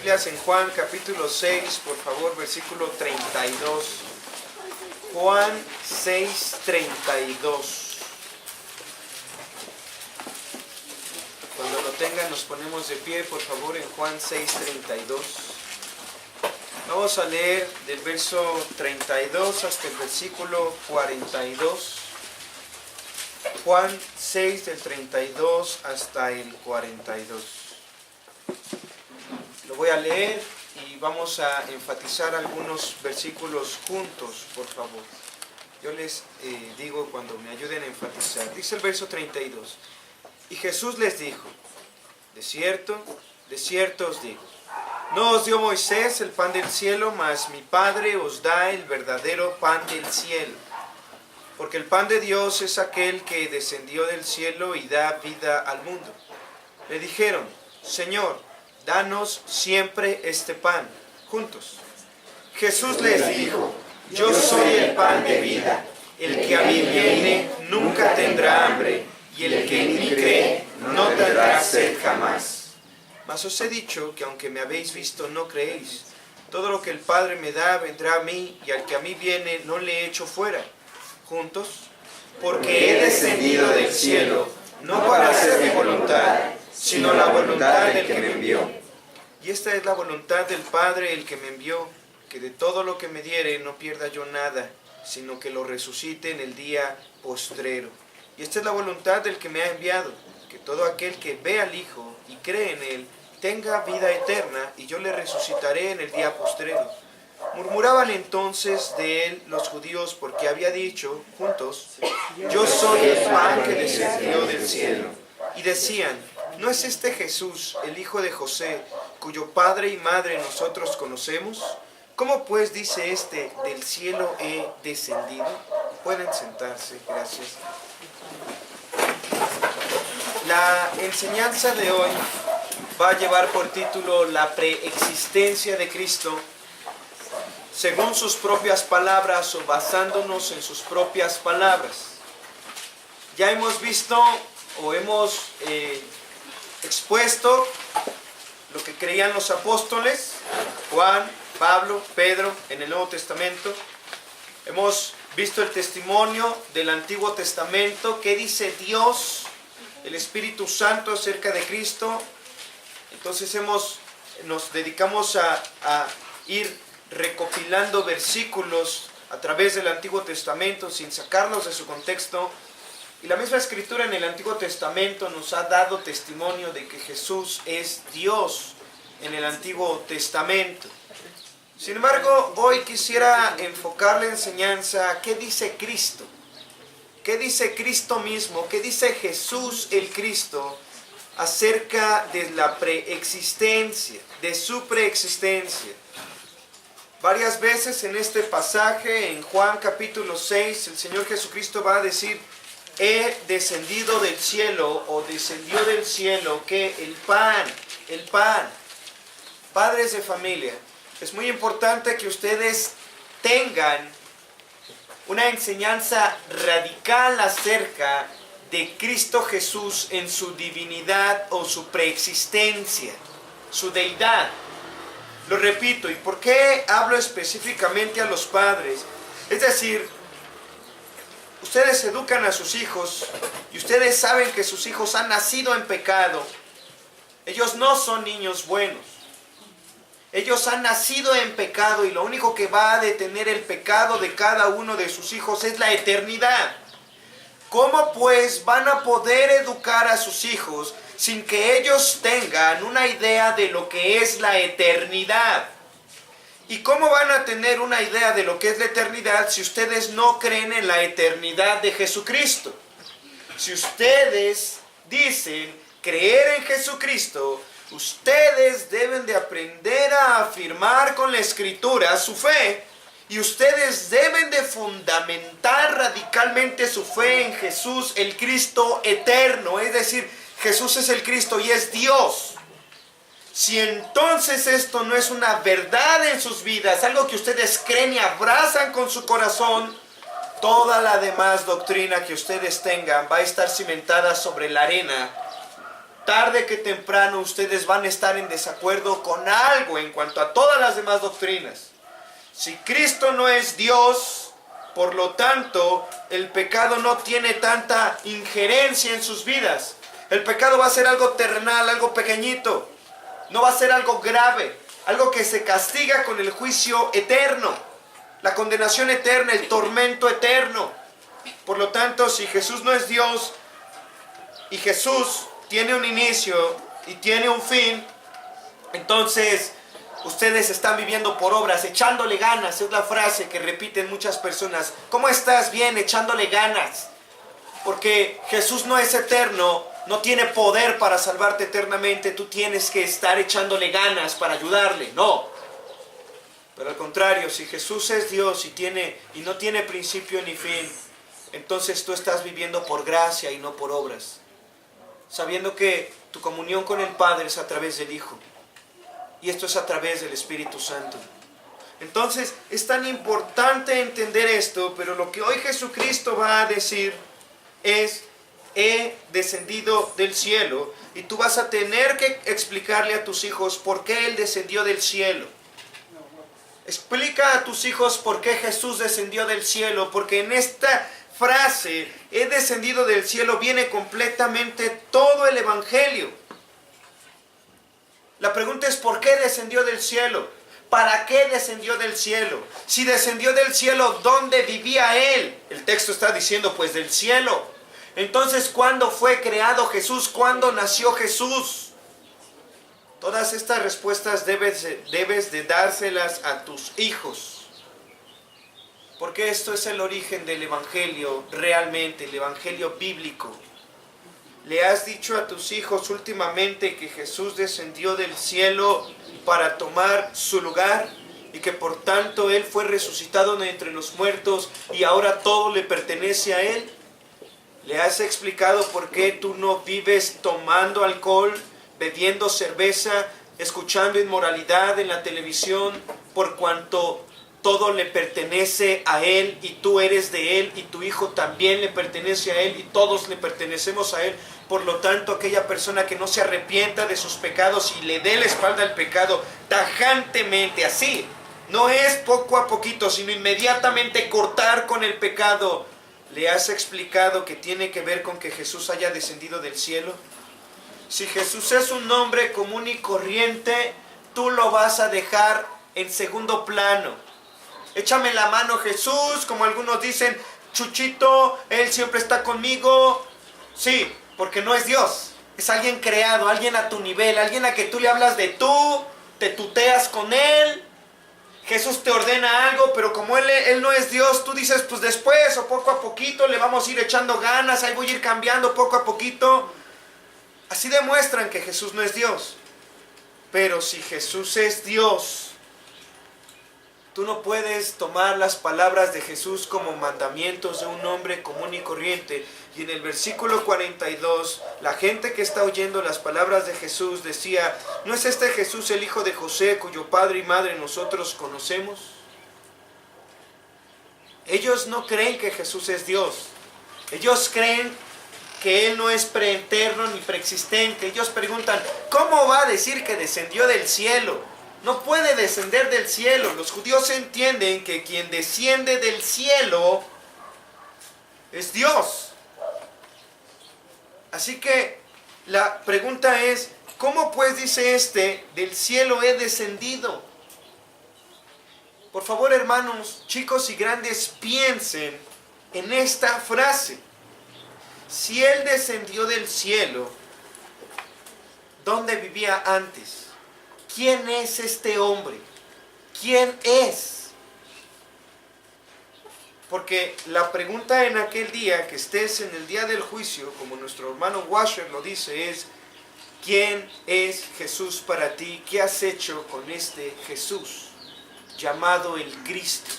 Biblias en Juan capítulo 6, por favor, versículo 32. Juan 6, 32. Cuando lo tengan nos ponemos de pie, por favor, en Juan 6, 32. Vamos a leer del verso 32 hasta el versículo 42. Juan 6 del 32 hasta el 42. Lo voy a leer y vamos a enfatizar algunos versículos juntos, por favor. Yo les digo cuando me ayuden a enfatizar. Dice el verso 32. Y Jesús les dijo: de cierto os digo, no os dio Moisés el pan del cielo, mas mi Padre os da el verdadero pan del cielo. Porque el pan de Dios es aquel que descendió del cielo y da vida al mundo. Le dijeron: Señor, danos siempre este pan. Juntos. Jesús les dijo: yo soy el pan de vida. El que a mí viene nunca tendrá hambre, y el que en mí cree no tendrá sed jamás. Mas os he dicho que aunque me habéis visto no creéis. Todo lo que el Padre me da vendrá a mí, y al que a mí viene no le echo fuera. Juntos. Porque he descendido del cielo, no para hacer mi voluntad, sino la voluntad del que me envió. Y esta es la voluntad del Padre, el que me envió, que de todo lo que me diere no pierda yo nada, sino que lo resucite en el día postrero. Y esta es la voluntad del que me ha enviado, que todo aquel que ve al Hijo y cree en Él tenga vida eterna, y yo le resucitaré en el día postrero. Murmuraban entonces de él los judíos, porque había dicho, juntos: yo soy el pan que descendió del cielo. Y decían: ¿no es este Jesús, el hijo de José, cuyo padre y madre nosotros conocemos? ¿Cómo pues dice este: del cielo he descendido? Pueden sentarse, gracias. La enseñanza de hoy va a llevar por título la preexistencia de Cristo, según sus propias palabras o basándonos en sus propias palabras. Ya hemos visto o hemos expuesto lo que creían los apóstoles, Juan, Pablo, Pedro, en el Nuevo Testamento. Hemos visto el testimonio del Antiguo Testamento, qué dice Dios, el Espíritu Santo acerca de Cristo. Entonces nos dedicamos a ir recopilando versículos a través del Antiguo Testamento sin sacarlos de su contexto. Y la misma Escritura en el Antiguo Testamento nos ha dado testimonio de que Jesús es Dios en el Antiguo Testamento. Sin embargo, hoy quisiera enfocar la enseñanza a qué dice Cristo. ¿Qué dice Cristo mismo? ¿Qué dice Jesús el Cristo acerca de la preexistencia, de su preexistencia? Varias veces en este pasaje, en Juan capítulo 6, el Señor Jesucristo va a decir: he descendido del cielo, o descendió del cielo, que el pan. Padres de familia, es muy importante que ustedes tengan una enseñanza radical acerca de Cristo Jesús en su divinidad o su preexistencia, su deidad. Lo repito, ¿y por qué hablo específicamente a los padres? Es decir, ustedes educan a sus hijos y ustedes saben que sus hijos han nacido en pecado. Ellos no son niños buenos. Ellos han nacido en pecado, y lo único que va a detener el pecado de cada uno de sus hijos es la eternidad. ¿Cómo pues van a poder educar a sus hijos sin que ellos tengan una idea de lo que es la eternidad? ¿Y cómo van a tener una idea de lo que es la eternidad si ustedes no creen en la eternidad de Jesucristo? Si ustedes dicen creer en Jesucristo, ustedes deben de aprender a afirmar con la Escritura su fe, y ustedes deben de fundamentar radicalmente su fe en Jesús, el Cristo eterno. Es decir, Jesús es el Cristo y es Dios. Si entonces esto no es una verdad en sus vidas, algo que ustedes creen y abrazan con su corazón, toda la demás doctrina que ustedes tengan va a estar cimentada sobre la arena tarde que temprano ustedes van a estar en desacuerdo con algo en cuanto a todas las demás doctrinas. Si Cristo no es Dios, por lo tanto, el pecado no tiene tanta injerencia en sus vidas. El pecado va a ser algo terrenal, algo pequeñito. No va a ser algo grave, algo que se castiga con el juicio eterno, la condenación eterna, el tormento eterno. Por lo tanto, si Jesús no es Dios y Jesús tiene un inicio y tiene un fin, entonces ustedes están viviendo por obras, echándole ganas. Es la frase que repiten muchas personas. ¿Cómo estás? Bien, echándole ganas. Porque Jesús no es eterno, no tiene poder para salvarte eternamente. Tú tienes que estar echándole ganas para ayudarle. No. Pero al contrario, si Jesús es Dios y no tiene principio ni fin, entonces tú estás viviendo por gracia y no por obras. Sabiendo que tu comunión con el Padre es a través del Hijo. Y esto es a través del Espíritu Santo. Entonces es tan importante entender esto, pero lo que hoy Jesucristo va a decir es: he descendido del cielo. Y tú vas a tener que explicarle a tus hijos por qué Él descendió del cielo. Explica a tus hijos por qué Jesús descendió del cielo, porque en esta frase, he descendido del cielo, viene completamente todo el Evangelio. La pregunta es: ¿por qué descendió del cielo? ¿Para qué descendió del cielo? Si descendió del cielo, ¿dónde vivía Él? El texto está diciendo, pues, del cielo. Entonces, ¿cuándo fue creado Jesús? ¿Cuándo nació Jesús? Todas estas respuestas debes de dárselas a tus hijos. Porque esto es el origen del Evangelio, realmente, el Evangelio bíblico. ¿Le has dicho a tus hijos últimamente que Jesús descendió del cielo para tomar su lugar? Y que por tanto Él fue resucitado de entre los muertos y ahora todo le pertenece a Él. ¿Le has explicado por qué tú no vives tomando alcohol, bebiendo cerveza, escuchando inmoralidad en la televisión, por cuanto todo le pertenece a Él y tú eres de Él y tu hijo también le pertenece a Él y todos le pertenecemos a Él? Por lo tanto, aquella persona que no se arrepienta de sus pecados y le dé la espalda al pecado tajantemente, así, no es poco a poquito, sino inmediatamente cortar con el pecado. ¿Le has explicado que tiene que ver con que Jesús haya descendido del cielo? Si Jesús es un hombre común y corriente, tú lo vas a dejar en segundo plano. Échame la mano, Jesús, como algunos dicen, Chuchito, Él siempre está conmigo. Sí, porque no es Dios, es alguien creado, alguien a tu nivel, alguien a que tú le hablas de tú, te tuteas con Él. Jesús te ordena algo, pero como Él no es Dios, tú dices, pues después o poco a poquito le vamos a ir echando ganas, ahí voy a ir cambiando poco a poquito. Así demuestran que Jesús no es Dios. Pero si Jesús es Dios, tú no puedes tomar las palabras de Jesús como mandamientos de un hombre común y corriente. Y en el versículo 42, la gente que está oyendo las palabras de Jesús decía, ¿no es este Jesús el hijo de José, cuyo padre y madre nosotros conocemos? Ellos no creen que Jesús es Dios. Ellos creen que Él no es preeterno ni preexistente. Ellos preguntan, ¿cómo va a decir que descendió del cielo? No puede descender del cielo. Los judíos entienden que quien desciende del cielo es Dios. Así que la pregunta es, ¿cómo pues dice este, del cielo he descendido? Por favor, hermanos, chicos y grandes, piensen en esta frase. Si Él descendió del cielo, ¿dónde vivía antes? ¿Quién es este hombre? ¿Quién es? Porque la pregunta en aquel día, que estés en el día del juicio, como nuestro hermano Washer lo dice, es ¿quién es Jesús para ti? ¿Qué has hecho con este Jesús llamado el Cristo?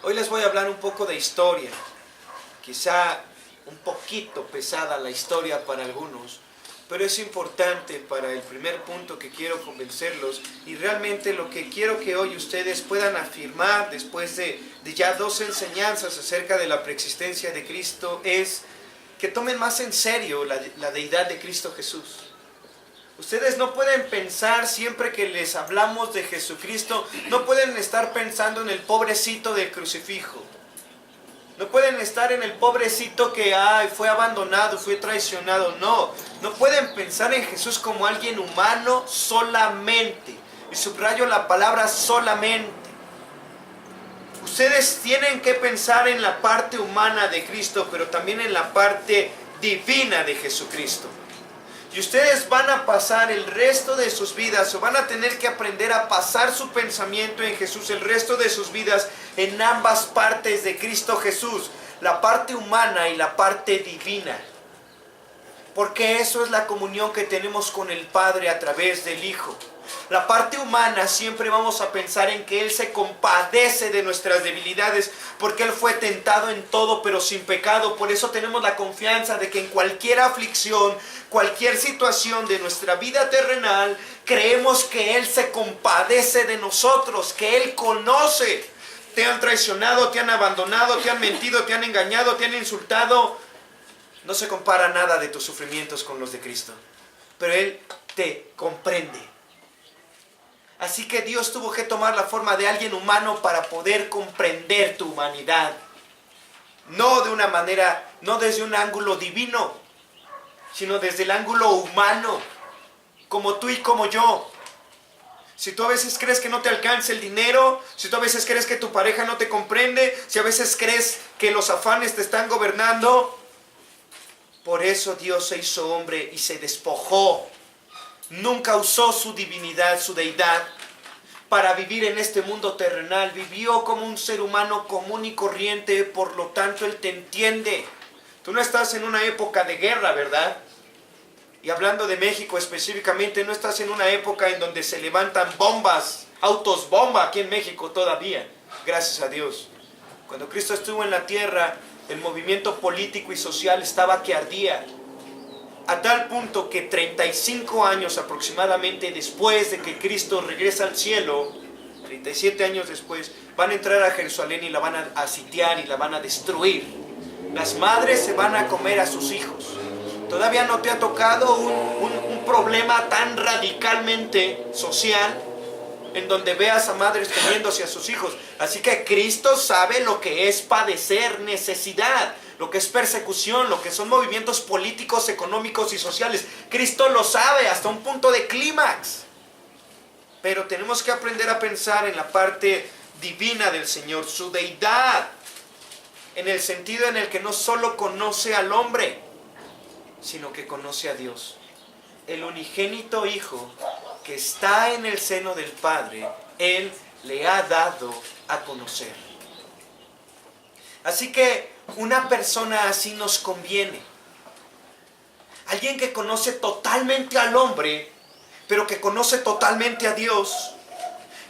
Hoy les voy a hablar un poco de historia. Quizá un poquito pesada la historia para algunos, pero es importante para el primer punto que quiero convencerlos, y realmente lo que quiero que hoy ustedes puedan afirmar después de ya 2 enseñanzas acerca de la preexistencia de Cristo es que tomen más en serio la deidad de Cristo Jesús. Ustedes no pueden pensar siempre que les hablamos de Jesucristo, no pueden estar pensando en el pobrecito del crucifijo. No pueden estar en el pobrecito que fue abandonado, fue traicionado. No pueden pensar en Jesús como alguien humano solamente. Y subrayo la palabra solamente. Ustedes tienen que pensar en la parte humana de Cristo, pero también en la parte divina de Jesucristo. Y ustedes van a pasar el resto de sus vidas, o van a tener que aprender a pasar su pensamiento en Jesús el resto de sus vidas, en ambas partes de Cristo Jesús, la parte humana y la parte divina. Porque eso es la comunión que tenemos con el Padre a través del Hijo. La parte humana siempre vamos a pensar en que Él se compadece de nuestras debilidades, porque Él fue tentado en todo pero sin pecado. Por eso tenemos la confianza de que en cualquier aflicción, cualquier situación de nuestra vida terrenal, creemos que Él se compadece de nosotros, que Él conoce. Te han traicionado, te han abandonado, te han mentido, te han engañado, te han insultado. No se compara nada de tus sufrimientos con los de Cristo, pero Él te comprende. Así que Dios tuvo que tomar la forma de alguien humano para poder comprender tu humanidad. No de una manera, no desde un ángulo divino, sino desde el ángulo humano, como tú y como yo. Si tú a veces crees que no te alcanza el dinero, si tú a veces crees que tu pareja no te comprende, si a veces crees que los afanes te están gobernando, por eso Dios se hizo hombre y se despojó. Nunca usó su divinidad, su deidad, para vivir en este mundo terrenal. Vivió como un ser humano común y corriente, por lo tanto Él te entiende. Tú no estás en una época de guerra, ¿verdad? Y hablando de México específicamente, no estás en una época en donde se levantan bombas, autos bomba aquí en México todavía, gracias a Dios. Cuando Cristo estuvo en la tierra, el movimiento político y social estaba que ardía. A tal punto que 35 años aproximadamente después de que Cristo regresa al cielo, 37 años después, van a entrar a Jerusalén y la van a sitiar y la van a destruir. Las madres se van a comer a sus hijos. Todavía no te ha tocado un problema tan radicalmente social en donde veas a madres comiéndose a sus hijos. Así que Cristo sabe lo que es padecer necesidad, lo que es persecución, lo que son movimientos políticos, económicos y sociales. Cristo lo sabe hasta un punto de clímax. Pero tenemos que aprender a pensar en la parte divina del Señor, su deidad, en el sentido en el que no solo conoce al hombre, sino que conoce a Dios. El unigénito Hijo que está en el seno del Padre, Él le ha dado a conocer. Así que una persona así nos conviene. Alguien que conoce totalmente al hombre, pero que conoce totalmente a Dios,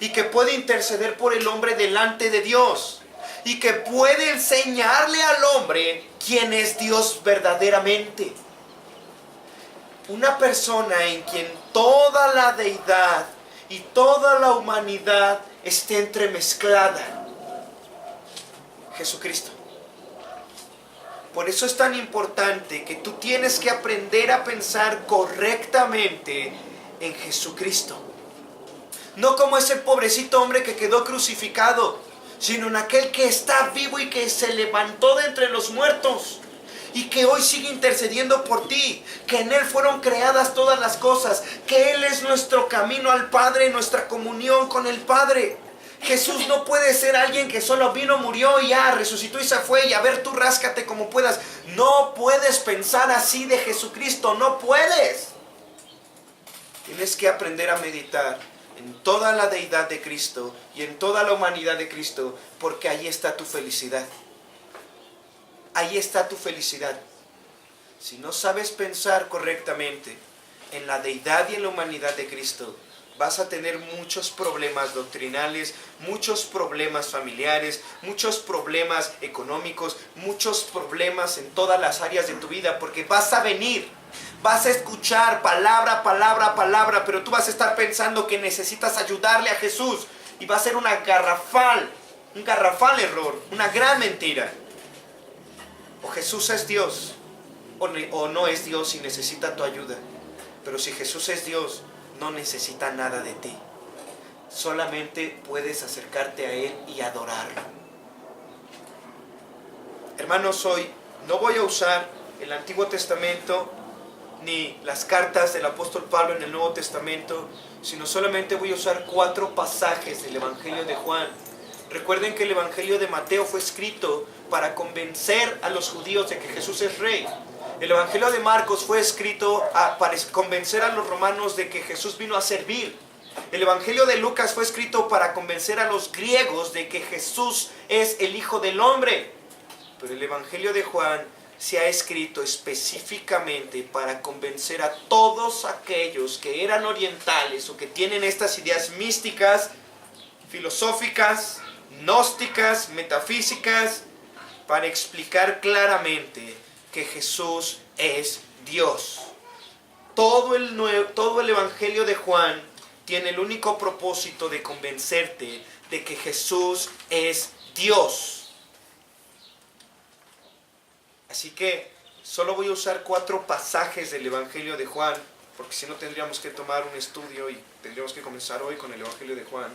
y que puede interceder por el hombre delante de Dios, y que puede enseñarle al hombre quién es Dios verdaderamente. Una persona en quien toda la deidad y toda la humanidad esté entremezclada. Jesucristo. Por eso es tan importante que tú tienes que aprender a pensar correctamente en Jesucristo. No como ese pobrecito hombre que quedó crucificado, sino en aquel que está vivo y que se levantó de entre los muertos. Y que hoy sigue intercediendo por ti, que en Él fueron creadas todas las cosas, que Él es nuestro camino al Padre, nuestra comunión con el Padre. Jesús no puede ser alguien que solo vino, murió y ya resucitó y se fue, y a ver, tú ráscate como puedas. No puedes pensar así de Jesucristo, no puedes. Tienes que aprender a meditar en toda la deidad de Cristo y en toda la humanidad de Cristo, porque ahí está tu felicidad. Ahí está tu felicidad. Si no sabes pensar correctamente en la deidad y en la humanidad de Cristo, vas a tener muchos problemas doctrinales, muchos problemas familiares, muchos problemas económicos, muchos problemas en todas las áreas de tu vida, porque vas a venir, vas a escuchar palabra, palabra, palabra, pero tú vas a estar pensando que necesitas ayudarle a Jesús, y va a ser un garrafal error, una gran mentira. O Jesús es Dios, o no es Dios y necesita tu ayuda. Pero si Jesús es Dios, no necesita nada de ti. Solamente puedes acercarte a Él y adorarlo. Hermanos, hoy no voy a usar el Antiguo Testamento ni las cartas del apóstol Pablo en el Nuevo Testamento, sino solamente voy a usar 4 pasajes del Evangelio de Juan. Recuerden que el Evangelio de Mateo fue escrito para convencer a los judíos de que Jesús es rey. El Evangelio de Marcos fue escrito para convencer a los romanos de que Jesús vino a servir. El Evangelio de Lucas fue escrito para convencer a los griegos de que Jesús es el Hijo del Hombre. Pero el Evangelio de Juan se ha escrito específicamente para convencer a todos aquellos que eran orientales o que tienen estas ideas místicas, filosóficas, gnósticas, metafísicas, para explicar claramente que Jesús es Dios. Todo el Evangelio de Juan tiene el único propósito de convencerte de que Jesús es Dios. Así que solo voy a usar 4 pasajes del Evangelio de Juan, porque si no tendríamos que tomar un estudio y tendríamos que comenzar hoy con el Evangelio de Juan.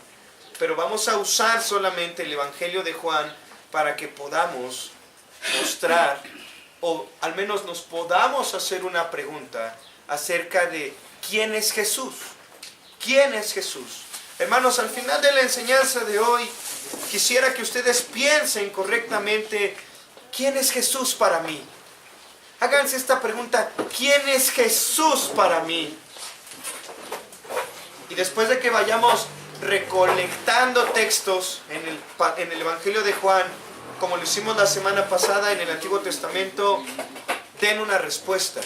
Pero vamos a usar solamente el Evangelio de Juan para que podamos mostrar, o al menos nos podamos hacer una pregunta acerca de ¿quién es Jesús? ¿Quién es Jesús? Hermanos, al final de la enseñanza de hoy, quisiera que ustedes piensen correctamente: ¿quién es Jesús para mí? Háganse esta pregunta: ¿quién es Jesús para mí? Y después de que vayamos recolectando textos en el Evangelio de Juan, como lo hicimos la semana pasada en el Antiguo Testamento, den una respuesta.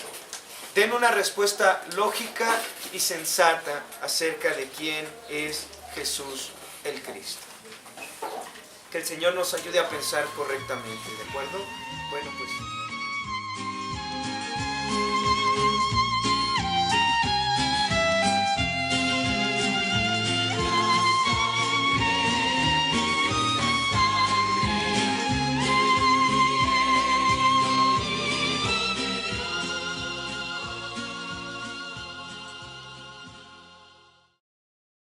Den una respuesta lógica y sensata acerca de quién es Jesús el Cristo. Que el Señor nos ayude a pensar correctamente, ¿de acuerdo? Bueno, pues